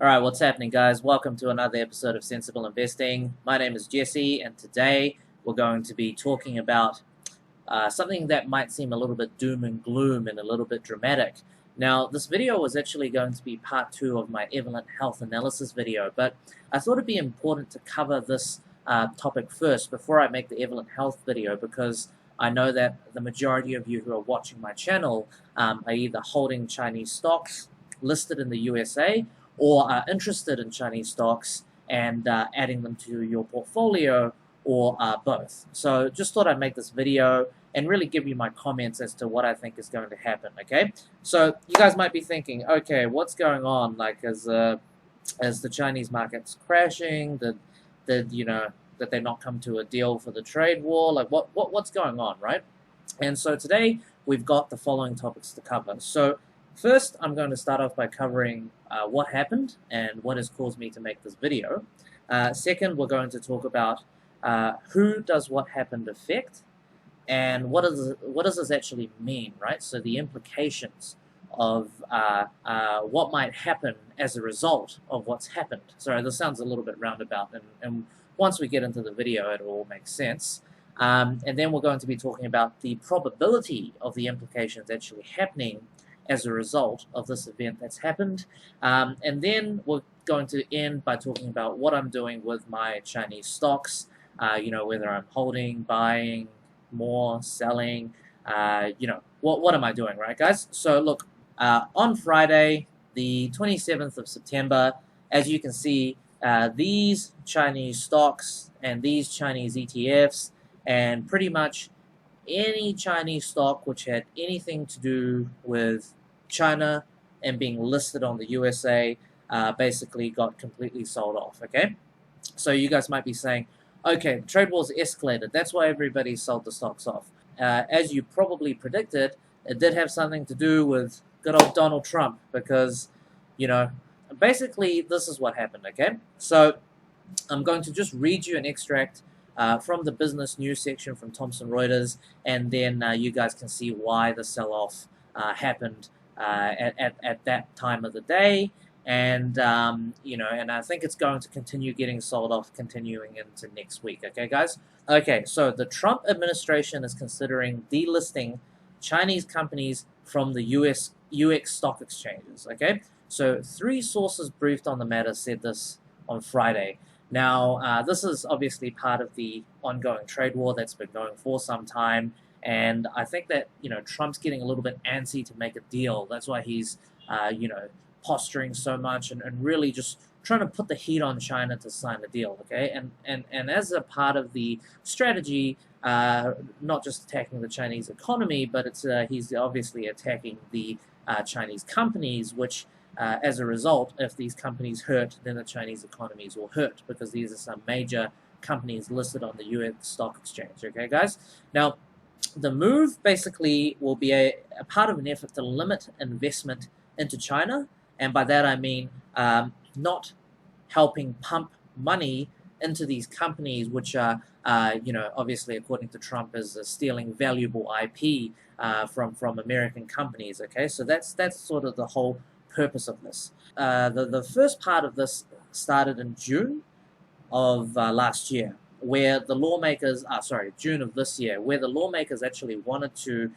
Alright, what's happening, guys? Welcome to another episode of Sensible Investing. My name is Jesse, and today we're going to be talking about something that might seem a little bit doom and gloom and a little bit dramatic. Now, this video was actually going to be part 2 of my Evolent Health Analysis video, but I thought it'd be important to cover this topic first before I make the Evolent Health video, because I know that the majority of you who are watching my channel are either holding Chinese stocks listed in the USA, or are interested in Chinese stocks and adding them to your portfolio, or both. So just thought I'd make this video and really give you my comments as to what I think is going to happen, okay? So you guys might be thinking, okay, what's going on? Like, as the Chinese market's crashing, did they not come to a deal for the trade war? Like, what's going on, right? And so today we've got the following topics to cover. So first, I'm going to start off by covering what happened and what has caused me to make this video. Second, we're going to talk about who does what happened affect, and what does this actually mean, right? So the implications of what might happen as a result of what's happened. Sorry, this sounds a little bit roundabout, and once we get into the video, it all makes sense. And then we're going to be talking about the probability of the implications actually happening as a result of this event that's happened. And then we're going to end by talking about what I'm doing with my Chinese stocks, whether I'm holding, buying, more, selling, what am I doing, right, guys? So look, on Friday, the 27th of September, as you can see, these Chinese stocks and these Chinese ETFs and pretty much any Chinese stock which had anything to do with China and being listed on the USA basically got completely sold off, okay? So you guys might be saying, okay, the trade wars escalated, that's why everybody sold the stocks off. As you probably predicted, it did have something to do with good old Donald Trump, because, basically this is what happened, okay? So I'm going to just read you an extract from the business news section from Thomson Reuters, and then you guys can see why the sell-off happened at that time of the day, and and I think it's going to continue getting sold off, continuing into next week. Okay, guys. Okay, so the Trump administration is considering delisting Chinese companies from the UX stock exchanges. Okay, so 3 sources briefed on the matter said this on Friday. Now, this is obviously part of the ongoing trade war that's been going for some time. And I think that, Trump's getting a little bit antsy to make a deal. That's why he's, posturing so much and really just trying to put the heat on China to sign the deal, okay? And as a part of the strategy, not just attacking the Chinese economy, but he's obviously attacking the Chinese companies, which, as a result, if these companies hurt, then the Chinese economies will hurt, because these are some major companies listed on the US stock exchange, okay, guys? Now, the move basically will be a part of an effort to limit investment into China, and by that I mean not helping pump money into these companies, which are, obviously according to Trump, is stealing valuable IP from American companies. Okay, so that's sort of the whole purpose of this. The first part of this started in June of last year, where the lawmakers, June of this year, where the lawmakers actually wanted to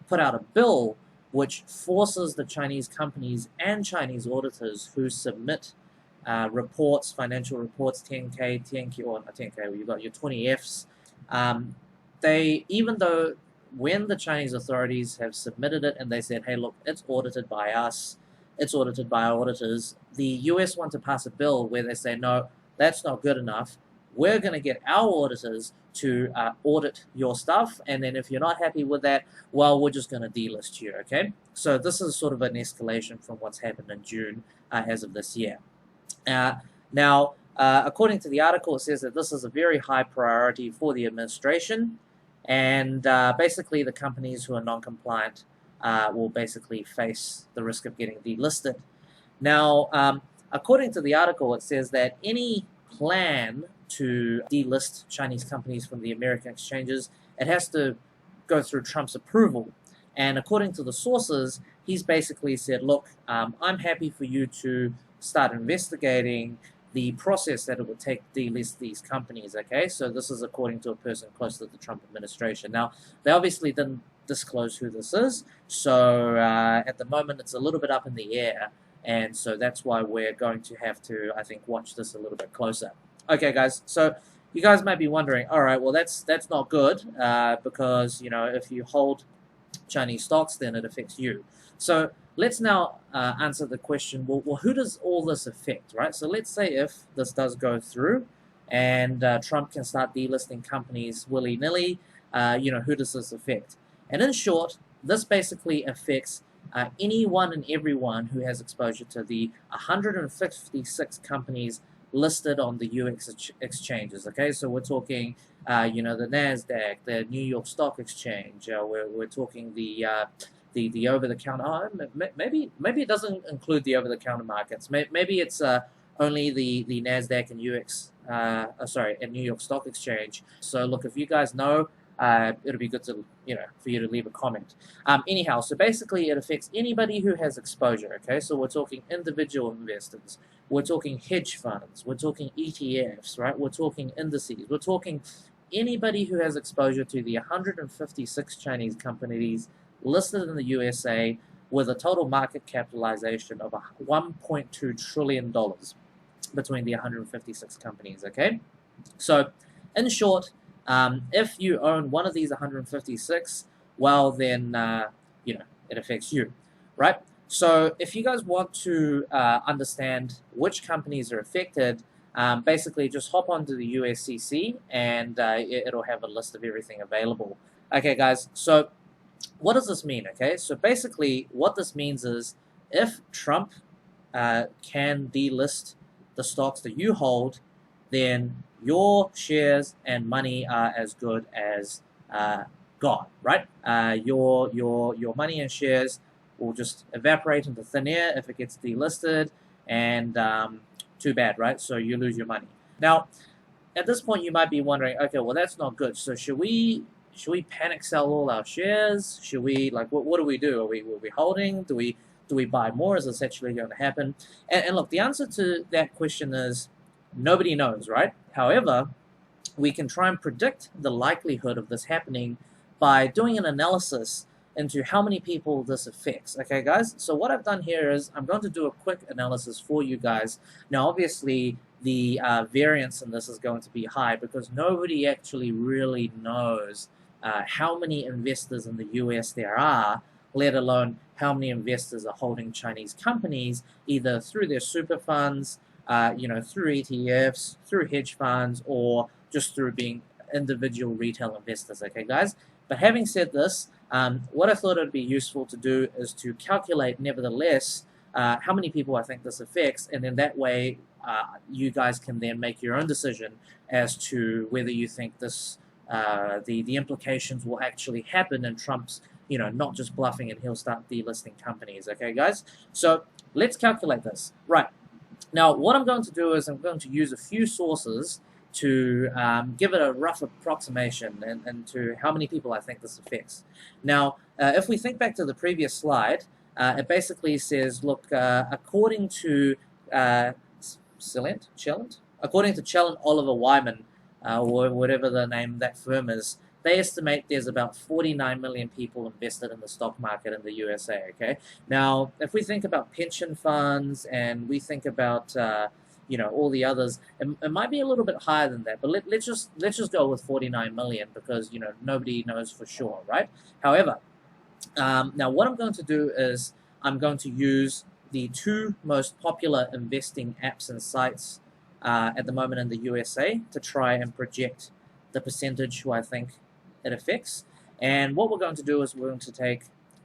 put out a bill which forces the Chinese companies and Chinese auditors who submit reports, financial reports, 10K, or not 10K, well, you've got your 20Fs, even though when the Chinese authorities have submitted it and they said, hey, look, it's audited by us, it's audited by our auditors, the US want to pass a bill where they say, no, that's not good enough. We're going to get our auditors to audit your stuff, and then if you're not happy with that, well, we're just going to delist you, okay? So this is sort of an escalation from what's happened in June as of this year. Now, according to the article, it says that this is a very high priority for the administration, and basically the companies who are non-compliant will basically face the risk of getting delisted. Now, according to the article, it says that any plan to delist Chinese companies from the American exchanges, it has to go through Trump's approval. And according to the sources, he's basically said, look, I'm happy for you to start investigating the process that it would take to delist these companies, okay? So this is according to a person close to the Trump administration. Now, they obviously didn't disclose who this is, so at the moment it's a little bit up in the air, and so that's why we're going to have to, I think, watch this a little bit closer. Okay, guys, so you guys might be wondering, all right, well, that's not good, because, you know, if you hold Chinese stocks, then it affects you. So let's now answer the question, well, who does all this affect, right? So let's say if this does go through and Trump can start delisting companies willy-nilly, you know, who does this affect? And in short, this basically affects anyone and everyone who has exposure to the 156 companies listed on the US exchanges, okay? So we're talking, you know, the NASDAQ, the New York Stock Exchange, we're talking the over-the-counter, maybe it doesn't include the over-the-counter markets. Maybe it's only the NASDAQ and and New York Stock Exchange. So look, if you guys know, it'll be good to, you know, for you to leave a comment. Anyhow, so basically it affects anybody who has exposure, okay? So we're talking individual investors, we're talking hedge funds, we're talking ETFs, right? We're talking indices, we're talking anybody who has exposure to the 156 Chinese companies listed in the USA with a total market capitalization of $1.2 trillion between the 156 companies, okay? So, in short, if you own one of these 156, well, then, you know, it affects you, right? So if you guys want to understand which companies are affected, basically just hop onto the USCC and it'll have a list of everything available. Okay, guys, so what does this mean, okay? So basically what this means is if Trump can delist the stocks that you hold, then your shares and money are as good as gone, right? Your money and shares will just evaporate into thin air if it gets delisted, and too bad, right? So you lose your money. Now, at this point, you might be wondering, okay, well, that's not good. So should we panic sell all our shares? Should we, like, what do we do? Are we holding? Do we buy more? Is this actually going to happen? And look, the answer to that question is nobody knows, right? However, we can try and predict the likelihood of this happening by doing an analysis into how many people this affects. Okay, guys? So what I've done here is I'm going to do a quick analysis for you guys. Now, obviously, the variance in this is going to be high because nobody actually really knows how many investors in the US there are, let alone how many investors are holding Chinese companies, either through their super funds, you know, through ETFs, through hedge funds, or just through being individual retail investors, okay, guys? But having said this, what I thought it would be useful to do is to calculate, nevertheless, how many people I think this affects, and then that way you guys can then make your own decision as to whether you think this, the implications will actually happen and Trump's, you know, not just bluffing and he'll start delisting companies, okay, guys? So let's calculate this. Right. Now, what I'm going to do is I'm going to use a few sources to give it a rough approximation and to how many people I think this affects. Now, if we think back to the previous slide, it basically says, look, according to according to Chelland Oliver Wyman, or whatever the name of that firm is, they estimate there's about 49 million people invested in the stock market in the USA, okay? Now, if we think about pension funds and we think about, you know, all the others, it might be a little bit higher than that, but let's just go with 49 million because, you know, nobody knows for sure, right? However, now what I'm going to do is I'm going to use the two most popular investing apps and sites at the moment in the USA to try and project the percentage who I think it affects. And what we're going to do is we're going to take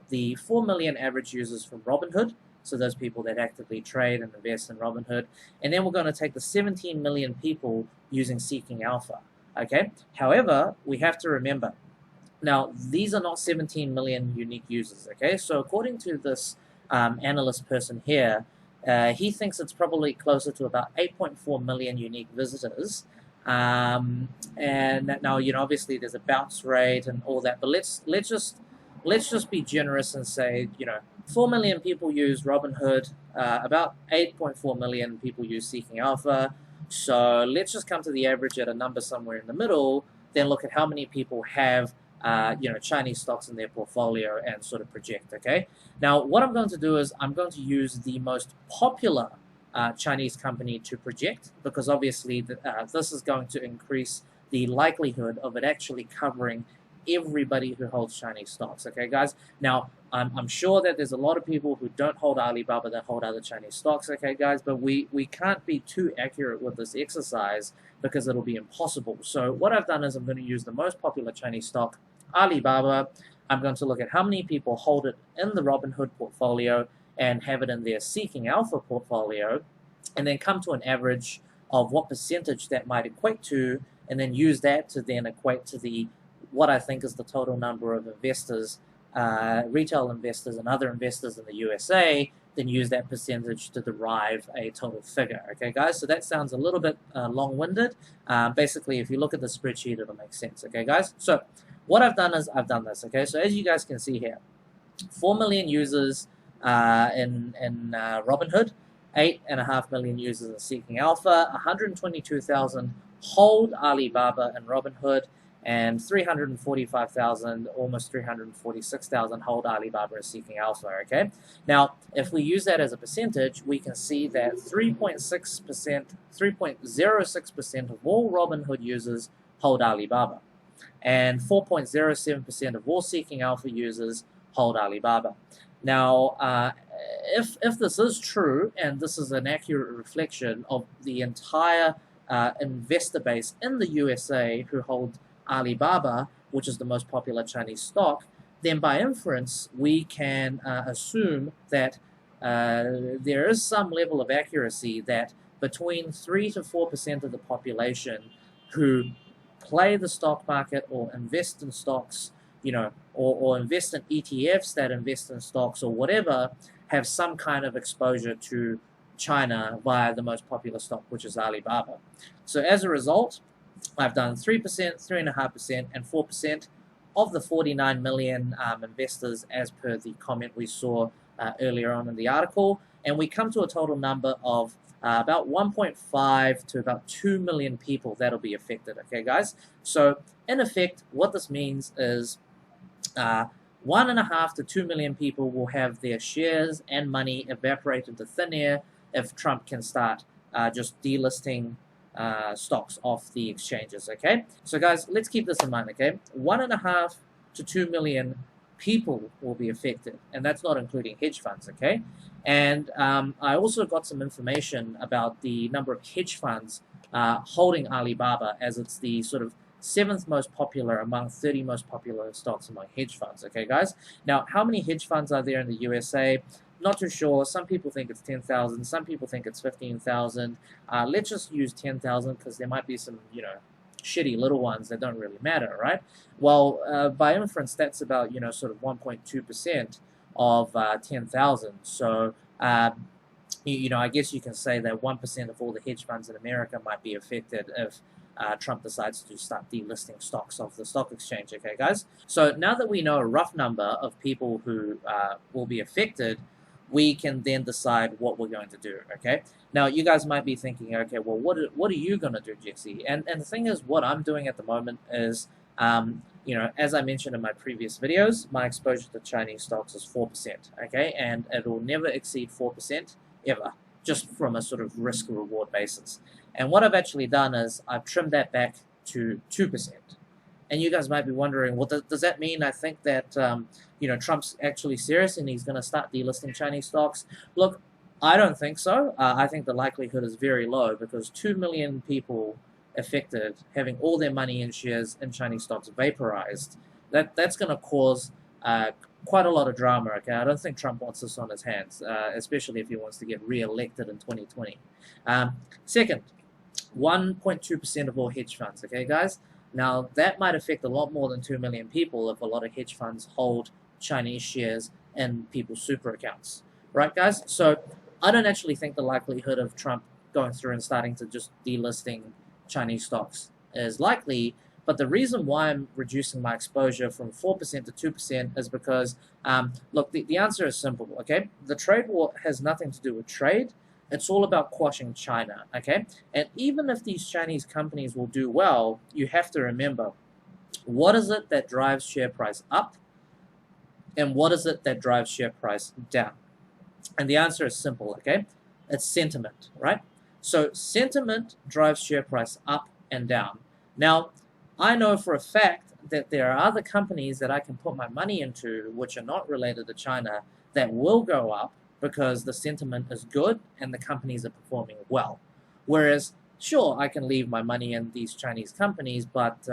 the 4 million average users from Robinhood, so those people that actively trade and invest in Robinhood, and then we're going to take the 17 million people using Seeking Alpha, okay? However, we have to remember, now, these are not 17 million unique users, okay? So according to this analyst person here, he thinks it's probably closer to about 8.4 million unique visitors. And now, you know, obviously there's a bounce rate and all that, but let's just let's just be generous and say, 4 million people use Robinhood, about 8.4 million people use Seeking Alpha. So let's just come to the average at a number somewhere in the middle, then look at how many people have Chinese stocks in their portfolio and sort of project, okay? Now, what I'm going to do is I'm going to use the most popular Chinese company to project, because obviously this is going to increase the likelihood of it actually covering everybody who holds Chinese stocks, okay, guys? Now, I'm sure that there's a lot of people who don't hold Alibaba that hold other Chinese stocks, okay, guys? But we can't be too accurate with this exercise because it'll be impossible. So what I've done is I'm going to use the most popular Chinese stock, Alibaba. I'm going to look at how many people hold it in the Robinhood portfolio and have it in their Seeking Alpha portfolio, and then come to an average of what percentage that might equate to, and then use that to then equate to what I think is the total number of investors, retail investors and other investors in the USA, then use that percentage to derive a total figure. Okay, guys? So that sounds a little bit long-winded. Basically, if you look at the spreadsheet, it'll make sense. Okay, guys? So what I've done is I've done this. Okay, so as you guys can see here, 4 million users in Robinhood, 8.5 million users in Seeking Alpha, 122,000 hold Alibaba and Robinhood, and 345,000, almost 346,000 hold Alibaba and Seeking Alpha, okay? Now, if we use that as a percentage, we can see that 3.06% of all Robinhood users hold Alibaba, and 4.07% of all Seeking Alpha users hold Alibaba. Now, if this is true, and this is an accurate reflection of the entire investor base in the USA who hold Alibaba, which is the most popular Chinese stock, then by inference, we can assume that there is some level of accuracy that between 3 to 4% of the population who play the stock market or invest in stocks, or invest in ETFs that invest in stocks or whatever, have some kind of exposure to China via the most popular stock, which is Alibaba. So as a result, I've done 3%, 3.5%, and 4% of the 49 million investors as per the comment we saw earlier on in the article, and we come to a total number of about 1.5 to about 2 million people that'll be affected, okay, guys? So in effect, what this means is 1.5 to 2 million people will have their shares and money evaporate into thin air if Trump can start just delisting stocks off the exchanges, okay? So guys, let's keep this in mind, okay? 1.5 to 2 million people will be affected, and that's not including hedge funds, okay? And I also got some information about the number of hedge funds holding Alibaba, as it's the sort of 7th most popular among 30 most popular stocks among hedge funds, okay, guys? Now, how many hedge funds are there in the USA? Not too sure. Some people think it's 10,000. Some people think it's 15,000. Let's just use 10,000 because there might be some, shitty little ones that don't really matter, right? Well, by inference, that's about, sort of 1.2% of 10,000. So, I guess you can say that 1% of all the hedge funds in America might be affected if Trump decides to start delisting stocks off the stock exchange, okay, guys? So now that we know a rough number of people who will be affected, we can then decide what we're going to do, okay? Now, you guys might be thinking, okay, well, what are you going to do, Jesse? And the thing is, what I'm doing at the moment is, as I mentioned in my previous videos, my exposure to Chinese stocks is 4%, okay? And it will never exceed 4%, ever, just from a sort of risk-reward basis. And what I've actually done is I've trimmed that back to 2%. And you guys might be wondering, well, does that mean I think that, Trump's actually serious and he's going to start delisting Chinese stocks? Look, I don't think so. I think the likelihood is very low because 2 million people affected having all their money in shares in Chinese stocks vaporized, that's going to cause quite a lot of drama, okay? I don't think Trump wants this on his hands, especially if he wants to get re-elected in 2020. Second, 1.2% of all hedge funds, okay, guys? Now, that might affect a lot more than 2 million people if a lot of hedge funds hold Chinese shares in people's super accounts. Right, guys? So, I don't actually think the likelihood of Trump going through and starting to just delisting Chinese stocks is likely, But the reason why I'm reducing my exposure from 4% to 2% is because, look, the answer is simple, okay? The trade war has nothing to do with trade. It's all about quashing China, okay? And even if these Chinese companies will do well, you have to remember, what is it that drives share price up? And what is it that drives share price down? And the answer is simple, okay? It's sentiment, right? So sentiment drives share price up and down. Now, I know for a fact that there are other companies that I can put my money into which are not related to China that will go up because the sentiment is good and the companies are performing well. Whereas, sure, I can leave my money in these Chinese companies, but,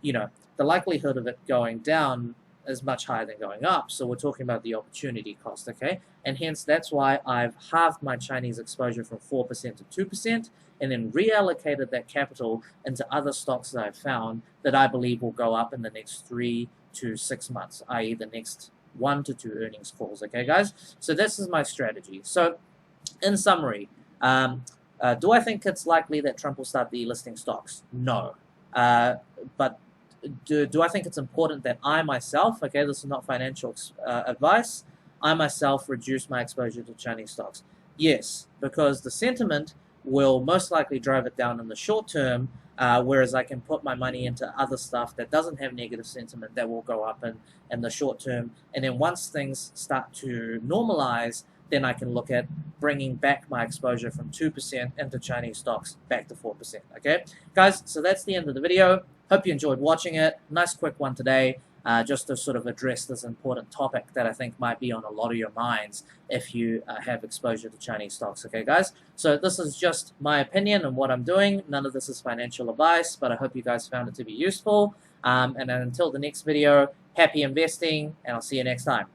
you know, the likelihood of it going down is much higher than going up. So we're talking about the opportunity cost, okay? And hence, that's why I've halved my Chinese exposure from 4% to 2% and then reallocated that capital into other stocks that I've found that I believe will go up in the next 3 to 6 months, i.e. the next 1 to 2 earnings calls, okay, guys? So this is my strategy. So in summary, do I think it's likely that Trump will start delisting stocks? No. But do I think it's important that I myself, okay, this is not financial advice, I myself reduce my exposure to Chinese stocks? Yes, because the sentiment will most likely drive it down in the short term, whereas I can put my money into other stuff that doesn't have negative sentiment that will go up in the short term. And then once things start to normalize, then I can look at bringing back my exposure from 2% into Chinese stocks back to 4%, okay? Guys, so that's the end of the video. Hope you enjoyed watching it. Nice quick one today, just to sort of address this important topic that I think might be on a lot of your minds if you have exposure to Chinese stocks, okay, guys? So this is just my opinion and what I'm doing. None of this is financial advice, but I hope you guys found it to be useful. And until the next video, happy investing, and I'll see you next time.